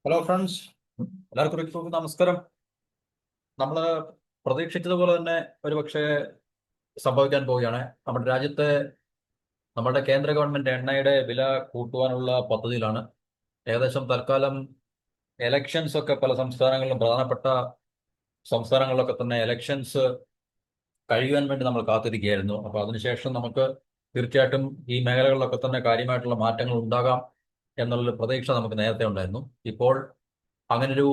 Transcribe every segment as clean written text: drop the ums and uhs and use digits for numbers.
Hello friends, എല്ലാവർക്കും recruit നമസ്കാരം. നമ്മൾ പ്രതീക്ഷിച്ചതുപോലെ തന്നെ ഒരുപക്ഷെ സംഭവിക്കാൻ പോവുകയാണ്. നമ്മുടെ രാജ്യത്തെ നമ്മുടെ കേന്ദ്ര ഗവൺമെന്റ് എണ്ണയുടെ വില കൂട്ടുവാനുള്ള പദ്ധതിയിലാണ്. ഏകദേശം തൽക്കാലം എലക്ഷൻസ് ഒക്കെ പല സംസ്ഥാനങ്ങളിലും, പ്രധാനപ്പെട്ട സംസ്ഥാനങ്ങളിലൊക്കെ തന്നെ എലക്ഷൻസ് കഴിയുവാൻ വേണ്ടി നമ്മൾ കാത്തിരിക്കുകയായിരുന്നു. അപ്പോൾ അതിനുശേഷം നമുക്ക് തീർച്ചയായിട്ടും ഈ മേഖലകളിലൊക്കെ തന്നെ കാര്യമായിട്ടുള്ള മാറ്റങ്ങൾ ഉണ്ടാകാം എന്നുള്ളൊരു പ്രതീക്ഷ നമുക്ക് നേരത്തെ ഉണ്ടായിരുന്നു. ഇപ്പോൾ അങ്ങനൊരു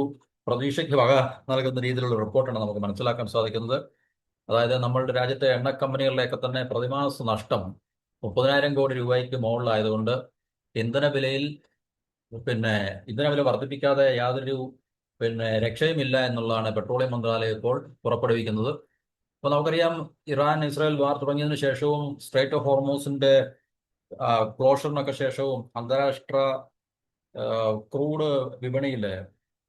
പ്രതീക്ഷയ്ക്ക് വക നൽകുന്ന രീതിയിലുള്ള റിപ്പോർട്ടാണ് നമുക്ക് മനസ്സിലാക്കാൻ സാധിക്കുന്നത്. അതായത് നമ്മളുടെ രാജ്യത്തെ എണ്ണ കമ്പനികളിലെയൊക്കെ തന്നെ പ്രതിമാസ നഷ്ടം 30,000 കോടി രൂപയ്ക്ക് മുകളിലായതുകൊണ്ട് ഇന്ധന വിലയിൽ പിന്നെ ഇന്ധന വില വർദ്ധിപ്പിക്കാതെ യാതൊരു രക്ഷയുമില്ല എന്നുള്ളതാണ് പെട്രോളിയം മന്ത്രാലയം ഇപ്പോൾ പുറപ്പെടുവിക്കുന്നത്. അപ്പോൾ നമുക്കറിയാം, ഇറാൻ ഇസ്രായേൽ വാർ തുടങ്ങിയതിനു ശേഷവും സ്ട്രൈറ്റ് ഓഫ് ഹോർമൂസിന്റെ ക്ലോഷറിനൊക്കെ ശേഷവും അന്താരാഷ്ട്ര ക്രൂഡ് വിപണിയിലെ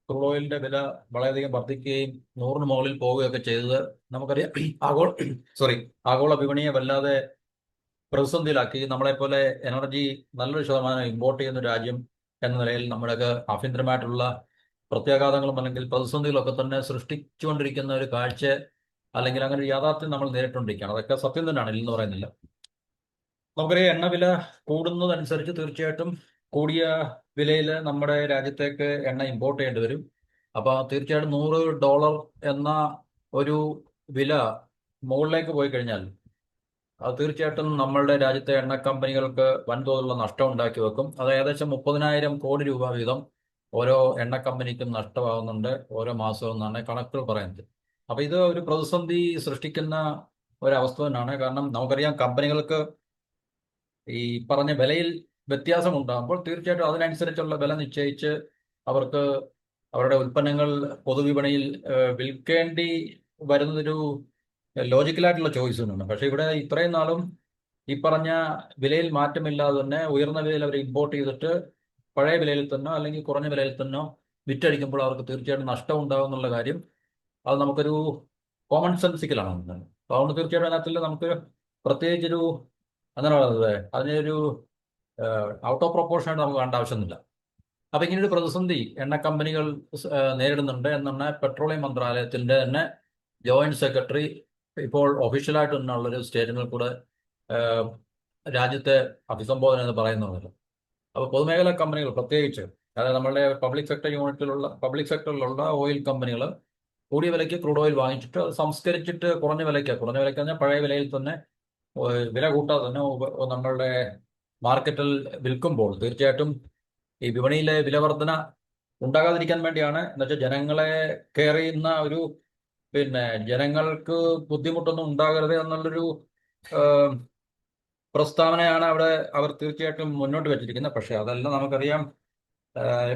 ക്രൂഡ് ഓയിലിന്റെ വില വളരെയധികം വർദ്ധിക്കുകയും 100-ന് മുകളിൽ പോവുകയൊക്കെ ചെയ്തത് നമുക്കറിയാം. ആഗോള ആഗോള വിപണിയെ വല്ലാതെ പ്രതിസന്ധിയിലാക്കി. നമ്മളെപ്പോലെ എനർജി നല്ലൊരു ശതമാനം ഇമ്പോർട്ട് ചെയ്യുന്ന രാജ്യം എന്ന നിലയിൽ നമ്മുടെയൊക്കെ ആഭ്യന്തരമായിട്ടുള്ള പ്രത്യാഘാതങ്ങളും അല്ലെങ്കിൽ പ്രതിസന്ധികളൊക്കെ തന്നെ സൃഷ്ടിച്ചുകൊണ്ടിരിക്കുന്ന ഒരു കാഴ്ച, അല്ലെങ്കിൽ അങ്ങനെ ഒരു യാഥാർത്ഥ്യം നമ്മൾ നേരിട്ടുകൊണ്ടിരിക്കുകയാണ്. അതൊക്കെ സത്യം തന്നെയാണ്, ഇല്ലെന്ന് പറയുന്നില്ല. നമുക്കറിയാം, എണ്ണ വില കൂടുന്നതനുസരിച്ച് തീർച്ചയായിട്ടും കൂടിയ വിലയിൽ നമ്മുടെ രാജ്യത്തേക്ക് എണ്ണ ഇമ്പോർട്ട് ചെയ്യേണ്ടി വരും. അപ്പോൾ തീർച്ചയായിട്ടും $100 എന്ന ഒരു വില മുകളിലേക്ക് പോയി കഴിഞ്ഞാൽ അത് തീർച്ചയായിട്ടും നമ്മളുടെ രാജ്യത്തെ എണ്ണ കമ്പനികൾക്ക് വൻതോതിലുള്ള നഷ്ടം ഉണ്ടാക്കി വെക്കും. അത് ഏകദേശം 30,000 കോടി രൂപ വീതം ഓരോ എണ്ണ കമ്പനിക്കും നഷ്ടമാകുന്നുണ്ട് ഓരോ മാസവും എന്നാണ് കണക്കുകൾ പറയുന്നത്. അപ്പൊ ഇത് ഒരു പ്രതിസന്ധി സൃഷ്ടിക്കുന്ന ഒരവസ്ഥ തന്നെയാണ്. കാരണം നമുക്കറിയാം, കമ്പനികൾക്ക് ഈ പറഞ്ഞ വിലയിൽ വ്യത്യാസം ഉണ്ടാകുമ്പോൾ തീർച്ചയായിട്ടും അതിനനുസരിച്ചുള്ള വില നിശ്ചയിച്ച് അവർക്ക് അവരുടെ ഉൽപ്പന്നങ്ങൾ പൊതുവിപണിയിൽ വിൽക്കേണ്ടി വരുന്നതൊരു ലോജിക്കലായിട്ടുള്ള ചോയ്സ് തന്നെയാണ്. പക്ഷെ ഇവിടെ ഇത്രയും നാളും ഈ പറഞ്ഞ വിലയിൽ മാറ്റമില്ലാതെ തന്നെ ഉയർന്ന വിലയിൽ അവർ ഇമ്പോർട്ട് ചെയ്തിട്ട് പഴയ വിലയിൽ തന്നെ അല്ലെങ്കിൽ കുറഞ്ഞ വിലയിൽ തന്നെ വിറ്റഴിക്കുമ്പോൾ അവർക്ക് തീർച്ചയായിട്ടും നഷ്ടം ഉണ്ടാകും എന്നുള്ള കാര്യം അത് നമുക്കൊരു കോമൺ സെൻസിക്കലാണ്. അപ്പോൾ അതുകൊണ്ട് തീർച്ചയായിട്ടും അതിനകത്തിൽ നമുക്ക് പ്രത്യേകിച്ചൊരു അങ്ങനെ പറയുന്നത് അതിനൊരു ഔട്ട് ഓഫ് പ്രൊപ്പോർഷൻ ആയിട്ട് നമുക്ക് കാണേണ്ട ആവശ്യമൊന്നുമില്ല. അപ്പൊ ഇങ്ങനൊരു പ്രതിസന്ധി എണ്ണ കമ്പനികൾ നേരിടുന്നുണ്ട് എന്നാണ് പെട്രോളിയം മന്ത്രാലയത്തിന്റെ തന്നെ ജോയിന്റ് സെക്രട്ടറി ഇപ്പോൾ ഒഫീഷ്യലായിട്ട് തന്നെയുള്ളൊരു സ്റ്റേറ്റ്മെന്റിൽ കൂടെ ഏഹ്, രാജ്യത്തെ അഭിസംബോധന എന്ന് പറയുന്നത്. അപ്പോൾ പൊതുമേഖലാ കമ്പനികൾ പ്രത്യേകിച്ച്, അതായത് നമ്മളുടെ പബ്ലിക് സെക്ടറിലുള്ള ഓയിൽ കമ്പനികൾ കൂടിയ വിലയ്ക്ക് ക്രൂഡ് ഓയിൽ വാങ്ങിച്ചിട്ട് അത് സംസ്കരിച്ചിട്ട് കുറഞ്ഞ വിലയ്ക്ക് പറഞ്ഞാൽ പഴയ വിലയിൽ തന്നെ വില കൂട്ടാതെ തന്നെ നമ്മളുടെ മാർക്കറ്റിൽ വിൽക്കുമ്പോൾ തീർച്ചയായിട്ടും ഈ വിപണിയിലെ വിലവർധന ഉണ്ടാകാതിരിക്കാൻ വേണ്ടിയാണ്. എന്നുവെച്ചാൽ ജനങ്ങളെ കെയർ ചെയ്യുന്ന ഒരു ജനങ്ങൾക്ക് ബുദ്ധിമുട്ടൊന്നും ഉണ്ടാകരുത് എന്നുള്ളൊരു ഏഹ്, പ്രസ്താവനയാണ് അവിടെ അവർ തീർച്ചയായിട്ടും മുന്നോട്ട് വെച്ചിരിക്കുന്നത്. പക്ഷെ അതെല്ലാം നമുക്കറിയാം,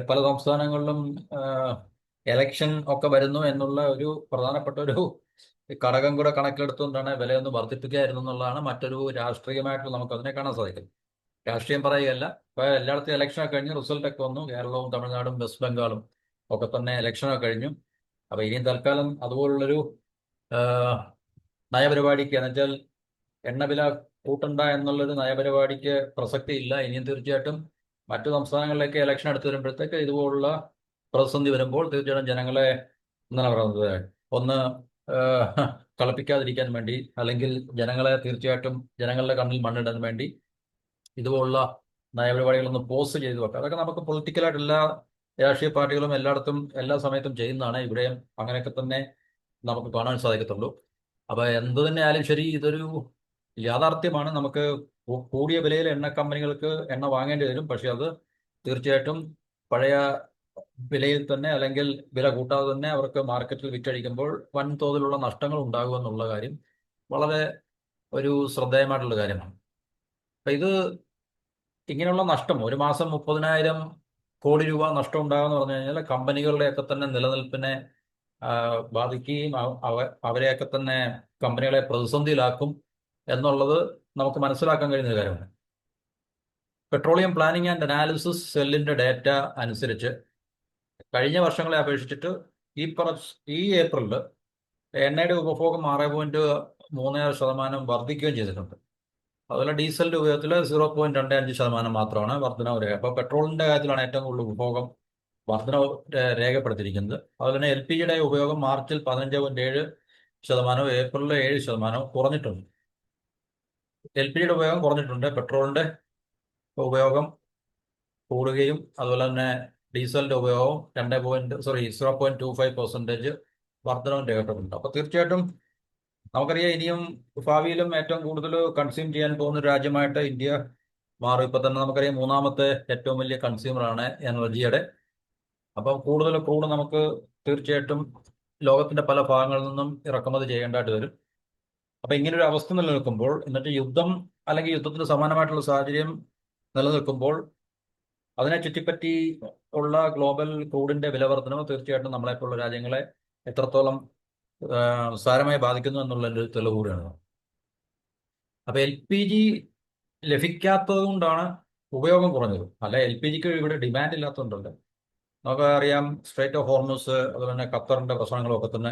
പല സംസ്ഥാനങ്ങളിലും എലക്ഷൻ ഒക്കെ വരുന്നു എന്നുള്ള ഒരു പ്രധാനപ്പെട്ട ഒരു ഘടകം കൂടെ കണക്കിലെടുത്തുകൊണ്ടാണ് വിലയൊന്ന് വർദ്ധിപ്പിക്കുകയായിരുന്നു എന്നുള്ളതാണ് മറ്റൊരു രാഷ്ട്രീയമായിട്ട് നമുക്ക് അതിനെ കാണാൻ സാധിക്കും. രാഷ്ട്രീയം പറയുകയല്ല, ഇപ്പൊ എല്ലായിടത്തും ഇലക്ഷനൊക്കെ കഴിഞ്ഞ് റിസൾട്ട് ഒക്കെ വന്നു. കേരളവും തമിഴ്നാടും വെസ്റ്റ് ബംഗാളും ഒക്കെ തന്നെ ഇലക്ഷനൊക്കെ കഴിഞ്ഞു. അപ്പൊ ഇനിയും തൽക്കാലം അതുപോലുള്ളൊരു ആഹ്, നയപരിപാടിക്ക്, എന്നുവെച്ചാൽ എണ്ണവില കൂട്ടണ്ട എന്നുള്ളൊരു നയപരിപാടിക്ക് പ്രസക്തി ഇല്ല. ഇനിയും തീർച്ചയായിട്ടും മറ്റു സംസ്ഥാനങ്ങളിലേക്ക് ഇലക്ഷൻ അടുത്ത് വരുമ്പോഴത്തേക്ക് ഇതുപോലുള്ള പ്രതിസന്ധി വരുമ്പോൾ തീർച്ചയായിട്ടും ജനങ്ങളെ എന്താണ് പറയുന്നത്, ഒന്ന് കളിപ്പിക്കാതിരിക്കാൻ വേണ്ടി, അല്ലെങ്കിൽ ജനങ്ങളെ തീർച്ചയായിട്ടും ജനങ്ങളുടെ കണ്ണിൽ മണ്ണിടാൻ വേണ്ടി ഇതുപോലുള്ള നയപരിപാടികളൊന്ന് പോസ്റ്റ് ചെയ്തു വെക്കുക. അതൊക്കെ നമുക്ക് പൊളിറ്റിക്കലായിട്ട് എല്ലാ രാഷ്ട്രീയ പാർട്ടികളും എല്ലായിടത്തും എല്ലാ സമയത്തും ചെയ്യുന്നതാണ്. ഇവിടെയും അങ്ങനെയൊക്കെ തന്നെ നമുക്ക് കാണാൻ സാധിക്കത്തുള്ളൂ. അപ്പൊ എന്ത് തന്നെയായാലും ശരി, ഇതൊരു യാഥാർത്ഥ്യമാണ്. നമുക്ക് കൂടിയ വിലയിൽ എണ്ണ കമ്പനികൾക്ക് എണ്ണ വാങ്ങേണ്ടി വരും. പക്ഷെ അത് തീർച്ചയായിട്ടും പഴയ വിലയിൽ തന്നെ അല്ലെങ്കിൽ വില കൂട്ടാതെ തന്നെ അവർക്ക് മാർക്കറ്റിൽ വിറ്റഴിക്കുമ്പോൾ വൻതോതിലുള്ള നഷ്ടങ്ങൾ ഉണ്ടാകുമെന്നുള്ള കാര്യം വളരെ ഒരു ശ്രദ്ധേയമായിട്ടുള്ള കാര്യമാണ്. അപ്പൊ ഇത് ഇങ്ങനെയുള്ള നഷ്ടം ഒരു മാസം 30,000 കോടി രൂപ നഷ്ടം ഉണ്ടാകുമെന്ന് പറഞ്ഞു കഴിഞ്ഞാൽ കമ്പനികളുടെയൊക്കെ തന്നെ നിലനിൽപ്പിനെ ബാധിക്കുകയും അവരെയൊക്കെ തന്നെ കമ്പനികളെ പ്രതിസന്ധിയിലാക്കും എന്നുള്ളത് നമുക്ക് മനസ്സിലാക്കാൻ കഴിയുന്ന ഒരു കാര്യമാണ്. പെട്രോളിയം പ്ലാനിംഗ് ആൻഡ് അനാലിസിസ് സെല്ലിന്റെ ഡേറ്റ അനുസരിച്ച് കഴിഞ്ഞ വർഷങ്ങളെ അപേക്ഷിച്ചിട്ട് ഈ ഏപ്രിലിൽ എണ്ണയുടെ ഉപഭോഗം 6.36% വർദ്ധിക്കുകയും ചെയ്തിട്ടുണ്ട്. അതുപോലെ ഡീസലിന്റെ ഉപയോഗത്തിൽ 0.25% മാത്രമാണ് വർധന വരിക. അപ്പോൾ പെട്രോളിന്റെ കാര്യത്തിലാണ് ഏറ്റവും കൂടുതൽ ഉപഭോഗം വർധനവ് രേഖപ്പെടുത്തിയിരിക്കുന്നത്. അതുപോലെ തന്നെ LPG ഉപയോഗം മാർച്ചിൽ 15.7%, ഏപ്രിലിൽ 7% കുറഞ്ഞിട്ടുണ്ട്. LPG ഉപയോഗം കുറഞ്ഞിട്ടുണ്ട്. പെട്രോളിന്റെ ഉപയോഗം കൂടുകയും അതുപോലെ തന്നെ ഡീസലിന്റെ ഉപയോഗം 0.25% വർധനവും രേഖപ്പെടുന്നുണ്ട്. അപ്പോൾ തീർച്ചയായിട്ടും നമുക്കറിയാം ഇനിയും ഭാവിയിലും ഏറ്റവും കൂടുതൽ കൺസ്യൂം ചെയ്യാൻ പോകുന്ന ഒരു രാജ്യമായിട്ട് ഇന്ത്യ മാറും. ഇപ്പൊ തന്നെ നമുക്കറിയാം മൂന്നാമത്തെ ഏറ്റവും വലിയ കൺസ്യൂമറാണ് എനർജിയുടെ. അപ്പം കൂടുതൽ ക്രൂഡ് നമുക്ക് തീർച്ചയായിട്ടും ലോകത്തിന്റെ പല ഭാഗങ്ങളിൽ നിന്നും ഇറക്കുമതി ചെയ്യേണ്ടതായിട്ട് വരും. അപ്പൊ ഇങ്ങനെ ഒരു അവസ്ഥ നിലനിൽക്കുമ്പോൾ, എന്നിട്ട് യുദ്ധം അല്ലെങ്കിൽ യുദ്ധത്തിന് സമാനമായിട്ടുള്ള സാഹചര്യം നിലനിൽക്കുമ്പോൾ അതിനെ ചുറ്റിപ്പറ്റി ഉള്ള ഗ്ലോബൽ ക്രൂഡിന്റെ വിലവർദ്ധനവ് തീർച്ചയായിട്ടും നമ്മളെപ്പോലുള്ള രാജ്യങ്ങളെ എത്രത്തോളം സാരമായി ബാധിക്കുന്നു എന്നുള്ളൊരു തെളിവ് കൂടിയാണ്. അപ്പൊ LPG ലഭിക്കാത്തത് കൊണ്ടാണ് ഉപയോഗം കുറഞ്ഞത്, അല്ല LPGക്ക് ഇവിടെ ഡിമാൻഡ് ഇല്ലാത്തതുകൊണ്ടല്ല. നമുക്കറിയാം സ്ട്രേറ്റ് ഓഫ് ഹോർമൂസ്, അതുപോലെ തന്നെ ഖത്തറിന്റെ പ്രശ്നങ്ങളും ഒക്കെ തന്നെ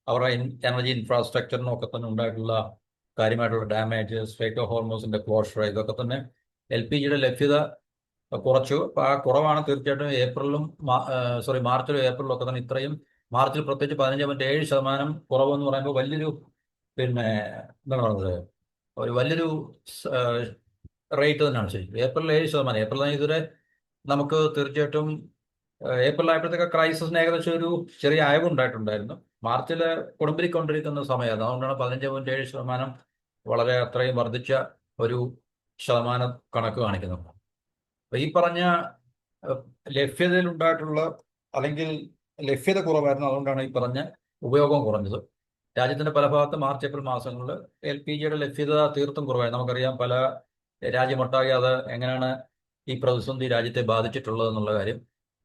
അവരുടെ എനർജി ഇൻഫ്രാസ്ട്രക്ചറിനും ഒക്കെ തന്നെ ഉണ്ടായിട്ടുള്ള കാര്യമായിട്ടുള്ള ഡാമേജ്, സ്ട്രേറ്റ് ഓഫ് ഹോർമൂസിന്റെ ക്ലോഷർ, ഇതൊക്കെ തന്നെ LPGയുടെ ലഭ്യത കുറച്ചു. അപ്പൊ ആ കുറവാണ് തീർച്ചയായിട്ടും മാർച്ചിലും ഏപ്രിലും ഒക്കെ തന്നെ ഇത്രയും, മാർച്ചിൽ പ്രത്യേകിച്ച് 15.7% കുറവെന്ന് പറയുമ്പോൾ വലിയൊരു എന്താണ് പറയുന്നത്, ഒരു വലിയൊരു റേറ്റ് തന്നെയാണ് ശരി. ഏപ്രിൽ 7%. ഏപ്രിൽ ഇതുവരെ നമുക്ക് തീർച്ചയായിട്ടും ഏപ്രിലായപ്പോഴത്തേക്ക് ക്രൈസിസിന് ഏകദേശം ഒരു ചെറിയ അയവ് ഉണ്ടായിട്ടുണ്ടായിരുന്നു. മാർച്ചിൽ കൊടുമ്പിരിക്കൊണ്ടിരിക്കുന്ന സമയമാണ്. അതുകൊണ്ടാണ് 15.7% വളരെ അത്രയും വർദ്ധിച്ച ഒരു ശതമാനം കണക്ക് കാണിക്കുന്നത്. അപ്പൊ ഈ പറഞ്ഞ ലഭ്യതയിൽ ഉണ്ടായിട്ടുള്ള, അല്ലെങ്കിൽ ലഭ്യത കുറവായിരുന്നു, അതുകൊണ്ടാണ് ഈ പറഞ്ഞ ഉപയോഗം കുറഞ്ഞത്. രാജ്യത്തിന്റെ പല ഭാഗത്ത് മാർച്ച് ഏപ്രിൽ മാസങ്ങളിൽ LPGയുടെ ലഭ്യത തീർത്തും കുറവായിരുന്നു. നമുക്കറിയാം പല രാജ്യമൊട്ടാകെ അത് എങ്ങനെയാണ് ഈ പ്രതിസന്ധി രാജ്യത്തെ ബാധിച്ചിട്ടുള്ളത് എന്നുള്ള കാര്യം.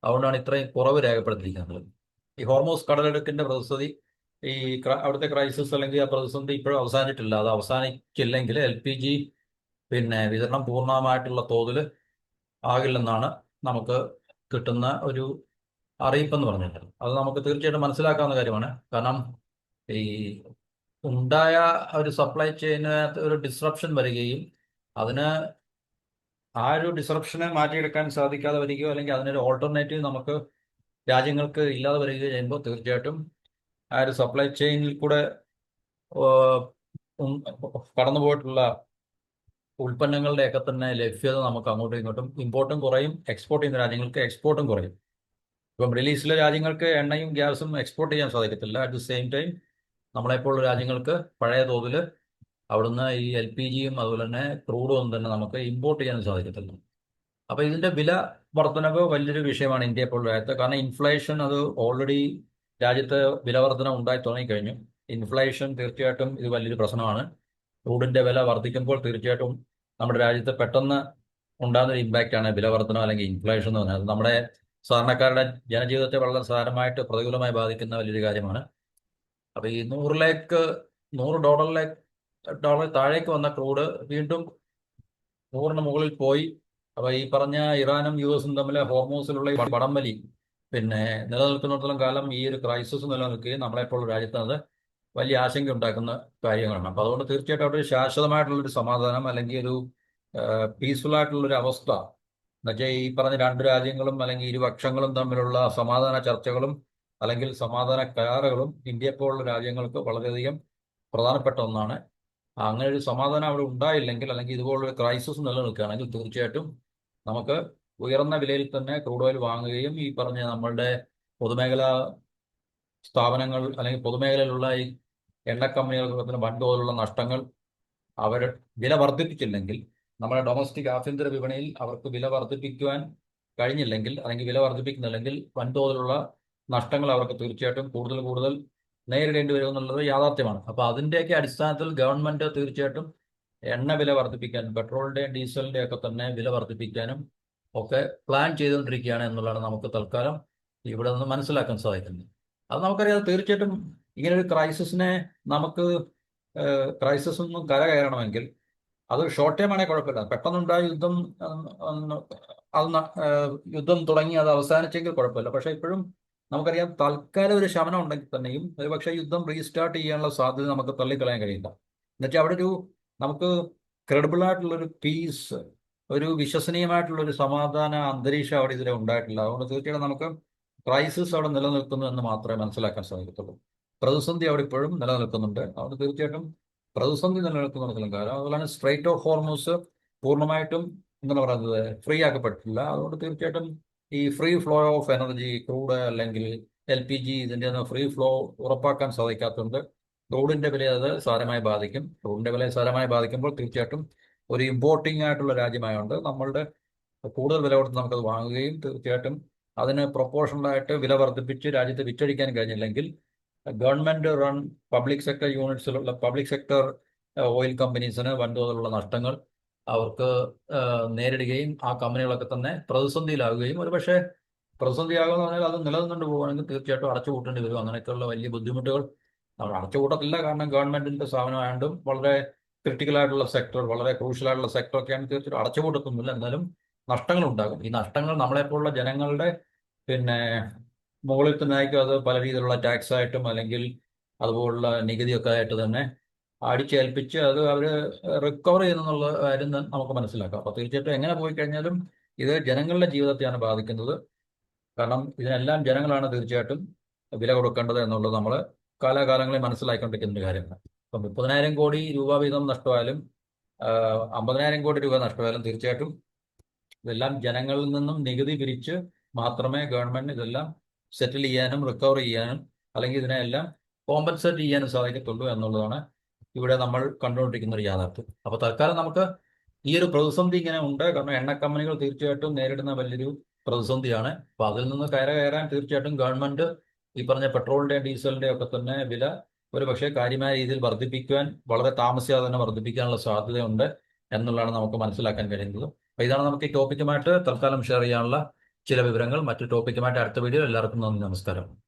അതുകൊണ്ടാണ് ഇത്രയും കുറവ് രേഖപ്പെടുത്തിയിരിക്കുന്നത്. ഈ ഹോർമൂസ് കടലിടുക്കിന്റെ പ്രതിസന്ധി, ഈ അവിടുത്തെ ക്രൈസിസ് അല്ലെങ്കിൽ ആ പ്രതിസന്ധി ഇപ്പോഴും അവസാനിച്ചിട്ടില്ല. അത് അവസാനിച്ചില്ലെങ്കിൽ LPG വിതരണം പൂർണ്ണമായിട്ടുള്ള തോതിൽ ആകില്ലെന്നാണ് നമുക്ക് കിട്ടുന്ന ഒരു അറിയിപ്പെന്ന് പറഞ്ഞിട്ടുള്ളത്. അത് നമുക്ക് തീർച്ചയായിട്ടും മനസ്സിലാക്കാവുന്ന കാര്യമാണ്. കാരണം ഈ ഉണ്ടായ ഒരു സപ്ലൈ ചെയിനകത്ത് ഒരു ഡിസ്റപ്ഷൻ വരികയും അതിന് ആ ഒരു ഡിസ്റപ്ഷനെ മാറ്റിയെടുക്കാൻ സാധിക്കാതെ വരികയോ അല്ലെങ്കിൽ അതിനൊരു ഓൾട്ടർനേറ്റീവ് നമുക്ക് രാജ്യങ്ങൾക്ക് ഇല്ലാതെ വരികയോ ചെയ്യുമ്പോൾ തീർച്ചയായിട്ടും ആ ഒരു സപ്ലൈ ചെയിനിൽ കൂടെ കടന്നുപോയിട്ടുള്ള ഉൽപ്പന്നങ്ങളുടെയൊക്കെ തന്നെ ലഭ്യത നമുക്ക് അങ്ങോട്ടും ഇങ്ങോട്ടും ഇമ്പോർട്ടും കുറയും, എക്സ്പോർട്ട് ചെയ്യുന്ന രാജ്യങ്ങൾക്ക് എക്സ്പോർട്ടും കുറയും. ഇപ്പം മിഡിൽ ഈസ്റ്റിലെ രാജ്യങ്ങൾക്ക് എണ്ണയും ഗ്യാസും എക്സ്പോർട്ട് ചെയ്യാൻ സാധിക്കത്തില്ല. അറ്റ് ദി സെയിം ടൈം നമ്മളെപ്പോലുള്ള രാജ്യങ്ങൾക്ക് പഴയ തോതിൽ അവിടുന്ന് ഈ LPGയും അതുപോലെ തന്നെ ക്രൂഡും ഒന്നും തന്നെ നമുക്ക് ഇമ്പോർട്ട് ചെയ്യാൻ സാധിക്കത്തില്ല. അപ്പൊ ഇതിന്റെ വില വർധനവ് വലിയൊരു വിഷയമാണ് ഇന്ത്യയെ പോലുള്ള രാജ്യത്ത്. കാരണം ഇൻഫ്ലേഷൻ അത് ഓൾറെഡി രാജ്യത്ത് വില വർധന ഉണ്ടായി തുടങ്ങിക്കഴിഞ്ഞു. ഇൻഫ്ലേഷൻ തീർച്ചയായിട്ടും ഇത് വലിയൊരു പ്രശ്നമാണ്. ക്രൂഡിന്റെ വില വർദ്ധിക്കുമ്പോൾ തീർച്ചയായിട്ടും നമ്മുടെ രാജ്യത്ത് പെട്ടെന്ന് ഉണ്ടാകുന്ന ഒരു ഇമ്പാക്റ്റ് ആണ് വില വർധന അല്ലെങ്കിൽ ഇൻഫ്ലേഷൻ എന്ന് പറഞ്ഞാൽ. നമ്മുടെ സാധാരണക്കാരുടെ ജനജീവിതത്തെ വളരെ സാരമായിട്ട് പ്രതികൂലമായി ബാധിക്കുന്ന വലിയൊരു കാര്യമാണ്. അപ്പൊ ഈ $100 താഴേക്ക് വന്ന ക്രൂഡ് വീണ്ടും 100-ന് മുകളിൽ പോയി. അപ്പൊ ഈ പറഞ്ഞ ഇറാനും US തമ്മിലെ ഹോർമൂസിലുള്ള ഈ വടംവലി നിലനിൽക്കുന്നിടത്തോളം കാലം ഈ ഒരു ക്രൈസിസ് നിലനിൽക്കുകയും നമ്മളെപ്പോൾ രാജ്യത്ത് അത് വലിയ ആശങ്ക ഉണ്ടാക്കുന്ന കാര്യങ്ങളാണ്. അപ്പൊ അതുകൊണ്ട് തീർച്ചയായിട്ടും അവിടെ ഒരു ശാശ്വതമായിട്ടുള്ളൊരു സമാധാനം അല്ലെങ്കിൽ ഒരു പീസ്ഫുൾ ആയിട്ടുള്ളൊരു അവസ്ഥ എന്നുവെച്ചാൽ ഈ പറഞ്ഞ രണ്ട് രാജ്യങ്ങളും അല്ലെങ്കിൽ ഇരുപക്ഷങ്ങളും തമ്മിലുള്ള സമാധാന ചർച്ചകളും അല്ലെങ്കിൽ സമാധാന കരാറുകളും ഇന്ത്യയെപ്പോലുള്ള രാജ്യങ്ങൾക്ക് വളരെയധികം പ്രധാനപ്പെട്ട ഒന്നാണ്. അങ്ങനെ ഒരു സമാധാനം അവിടെ ഉണ്ടായില്ലെങ്കിൽ അല്ലെങ്കിൽ ഇതുപോലൊരു ക്രൈസിസ് നിലനിൽക്കുകയാണെങ്കിൽ തീർച്ചയായിട്ടും നമുക്ക് ഉയർന്ന വിലയിൽ തന്നെ ക്രൂഡ് ഓയിൽ വാങ്ങുകയും ഈ പറഞ്ഞ നമ്മളുടെ പൊതുമേഖലാ സ്ഥാപനങ്ങൾ അല്ലെങ്കിൽ പൊതുമേഖലയിലുള്ള ഈ എണ്ണ കമ്പനികൾക്ക് വൻതോതിലുള്ള നഷ്ടങ്ങൾ അവർ വില വർദ്ധിപ്പിച്ചില്ലെങ്കിൽ, നമ്മുടെ ഡൊമസ്റ്റിക് ആഭ്യന്തര വിപണിയിൽ അവർക്ക് വില വർദ്ധിപ്പിക്കുവാൻ കഴിഞ്ഞില്ലെങ്കിൽ അല്ലെങ്കിൽ വില വർദ്ധിപ്പിക്കുന്നില്ലെങ്കിൽ വൻതോതിലുള്ള നഷ്ടങ്ങൾ അവർക്ക് തീർച്ചയായിട്ടും കൂടുതൽ കൂടുതൽ നേരിടേണ്ടി വരും എന്നുള്ളത് യാഥാർത്ഥ്യമാണ്. അപ്പൊ അതിന്റെയൊക്കെ അടിസ്ഥാനത്തിൽ ഗവൺമെന്റ് തീർച്ചയായിട്ടും എണ്ണ വില വർദ്ധിപ്പിക്കാനും പെട്രോളിന്റെയും ഡീസലിന്റെയും ഒക്കെ തന്നെ വില വർദ്ധിപ്പിക്കാനും ഒക്കെ പ്ലാൻ ചെയ്തുകൊണ്ടിരിക്കുകയാണ് എന്നുള്ളതാണ് നമുക്ക് തൽക്കാലം ഇവിടെ നിന്ന് മനസ്സിലാക്കാൻ സാധിക്കുന്നത്. അത് നമുക്കറിയാം. തീർച്ചയായിട്ടും ഇങ്ങനെ ഒരു ക്രൈസിസിനെ നമുക്ക് ക്രൈസിസ് ഒന്നും കരകയറണമെങ്കിൽ അത് ഷോർട്ട് ടൈം ആണെങ്കിൽ കുഴപ്പമില്ല. പെട്ടെന്നുണ്ടായ യുദ്ധം യുദ്ധം തുടങ്ങി അത് അവസാനിച്ചെങ്കിൽ കുഴപ്പമില്ല. പക്ഷെ ഇപ്പോഴും നമുക്കറിയാം തൽക്കാലം ഒരു ശമനം ഉണ്ടെങ്കിൽ തന്നെയും ഒരു പക്ഷേ യുദ്ധം റീസ്റ്റാർട്ട് ചെയ്യാനുള്ള സാധ്യത നമുക്ക് തള്ളിക്കളയാൻ കഴിയില്ല. എന്നുവെച്ചാൽ അവിടെ നമുക്ക് ക്രെഡിബിൾ ആയിട്ടുള്ളൊരു പീസ്, ഒരു വിശ്വസനീയമായിട്ടുള്ളൊരു സമാധാന അന്തരീക്ഷം അവിടെ ഇതുവരെ ഉണ്ടായിട്ടില്ല. അതുകൊണ്ട് തീർച്ചയായിട്ടും നമുക്ക് ക്രൈസിസ് അവിടെ നിലനിൽക്കുന്നു എന്ന് മാത്രമേ മനസ്സിലാക്കാൻ സാധിക്കത്തുള്ളൂ. പ്രതിസന്ധി അവിടെ ഇപ്പോഴും നിലനിൽക്കുന്നുണ്ട്. അതുകൊണ്ട് തീർച്ചയായിട്ടും പ്രതിസന്ധി നിലനിൽക്കുന്നുണ്ടെങ്കിലും കാര്യം അതുപോലെ സ്ട്രൈറ്റ് ഓഫ് ഹോർമൂസ് പൂർണ്ണമായിട്ടും എന്താണ് പറയുന്നത് ഫ്രീ ആക്കപ്പെട്ടിട്ടില്ല. അതുകൊണ്ട് തീർച്ചയായിട്ടും ഈ free flow of energy crude അല്ലെങ്കിൽ LPG ഇതിൻ്റെ ഒന്നും ഫ്രീ ഫ്ലോ ഉറപ്പാക്കാൻ സാധിക്കാത്തതുകൊണ്ട് ക്രൂഡിന്റെ വില അത് സാരമായി ബാധിക്കും. ക്രൂഡിന്റെ വില സാരമായി ബാധിക്കുമ്പോൾ തീർച്ചയായിട്ടും ഒരു ഇമ്പോർട്ടിംഗ് ആയിട്ടുള്ള രാജ്യമായതുകൊണ്ട് നമ്മളുടെ കൂടുതൽ വില കൊടുത്ത് നമുക്കത് വാങ്ങുകയും തീർച്ചയായിട്ടും അതിന് പ്രൊപ്പോർഷണലായിട്ട് വില വർദ്ധിപ്പിച്ച് രാജ്യത്ത് വിറ്റഴിക്കാൻ കഴിഞ്ഞില്ലെങ്കിൽ ഗവൺമെന്റ് റൺ പബ്ലിക് സെക്ടർ യൂണിറ്റ്സിലുള്ള പബ്ലിക് സെക്ടർ ഓയിൽ കമ്പനീസിന് വൻതോതിലുള്ള നഷ്ടങ്ങൾ അവർക്ക് നേരിടുകയും ആ കമ്പനികളൊക്കെ തന്നെ പ്രതിസന്ധിയിലാവുകയും ഒരുപക്ഷെ പ്രതിസന്ധിയാകുമെന്ന് പറഞ്ഞാൽ അത് നിലനിന്നുകൊണ്ട് പോകുകയാണെങ്കിൽ തീർച്ചയായിട്ടും അടച്ചുപൂട്ടേണ്ടി വരും. അങ്ങനെയൊക്കെയുള്ള വലിയ ബുദ്ധിമുട്ടുകൾ നമ്മൾ അടച്ചുപൂട്ടത്തില്ല. കാരണം ഗവൺമെന്റിന്റെ സ്ഥാപനമായതും വളരെ ക്രിട്ടിക്കൽ ആയിട്ടുള്ള സെക്ടർ വളരെ ക്രൂഷ്യൽ ആയിട്ടുള്ള സെക്ടർ ഒക്കെയാണ് തീർച്ചയായിട്ടും അടച്ചുപൂട്ടത്തൊന്നുമില്ല. എന്നാലും നഷ്ടങ്ങൾ ഉണ്ടാകും. ഈ നഷ്ടങ്ങൾ നമ്മളെപ്പോലുള്ള ജനങ്ങളുടെ പിന്നെ മുകളിൽ തന്നെ ആയിരിക്കും. അത് പല രീതിയിലുള്ള ടാക്സ് ആയിട്ടും അല്ലെങ്കിൽ അതുപോലുള്ള നികുതിയൊക്കെ ആയിട്ട് തന്നെ അടിച്ചേൽപ്പിച്ച് അത് അവർ റിക്കവർ ചെയ്യുന്നുള്ള കാര്യം നമുക്ക് മനസ്സിലാക്കാം. അപ്പോൾ തീർച്ചയായിട്ടും എങ്ങനെ പോയി കഴിഞ്ഞാലും ഇത് ജനങ്ങളുടെ ജീവിതത്തെയാണ് ബാധിക്കുന്നത്. കാരണം ഇതിനെല്ലാം ജനങ്ങളാണ് തീർച്ചയായിട്ടും വില കൊടുക്കേണ്ടത് എന്നുള്ളത് നമ്മൾ കാലാകാലങ്ങളിൽ മനസ്സിലാക്കിക്കൊണ്ടിരിക്കുന്ന ഒരു കാര്യമാണ്. ഇപ്പം 30,000 കോടി രൂപ വീതം നഷ്ടമായാലും 50,000 കോടി രൂപ നഷ്ടമായാലും തീർച്ചയായിട്ടും ഇതെല്ലാം ജനങ്ങളിൽ നിന്നും നികുതി പിരിച്ച് മാത്രമേ ഗവൺമെന്റ് ഇതെല്ലാം സെറ്റിൽ ചെയ്യാനും റിക്കവർ ചെയ്യാനും അല്ലെങ്കിൽ ഇതിനെല്ലാം കോമ്പൻസേറ്റ് ചെയ്യാനും സാധിക്കത്തുള്ളൂ എന്നുള്ളതാണ് ഇവിടെ നമ്മൾ കണ്ടുകൊണ്ടിരിക്കുന്ന ഒരു യാഥാർത്ഥ്യം. അപ്പോൾ തൽക്കാലം നമുക്ക് ഈ ഒരു പ്രതിസന്ധി ഇങ്ങനെ ഉണ്ട്. കാരണം എണ്ണ കമ്പനികൾ തീർച്ചയായിട്ടും നേരിടുന്ന വലിയൊരു പ്രതിസന്ധിയാണ്. അപ്പോൾ അതിൽ നിന്ന് കയറാൻ തീർച്ചയായിട്ടും ഗവൺമെന്റ് ഈ പറഞ്ഞ പെട്രോളിന്റെയും ഡീസലിന്റെയും ഒക്കെ തന്നെ വില ഒരു പക്ഷേ കാര്യമായ രീതിയിൽ വർദ്ധിപ്പിക്കുവാൻ വളരെ താമസിയാതെ തന്നെ വർദ്ധിപ്പിക്കാനുള്ള സാധ്യതയുണ്ട് എന്നുള്ളതാണ് നമുക്ക് മനസ്സിലാക്കാൻ കഴിയുന്നത്. അപ്പോൾ ഇതാണ് നമുക്ക് ഈ ടോപ്പിക്കുമായിട്ട് തൽക്കാലം ഷെയർ ചെയ്യാനുള്ള ചില വിവരങ്ങൾ. മറ്റു ടോപ്പിക്കുമായിട്ട് അടുത്ത വീഡിയോ. എല്ലാവർക്കും നന്ദി, നമസ്കാരം.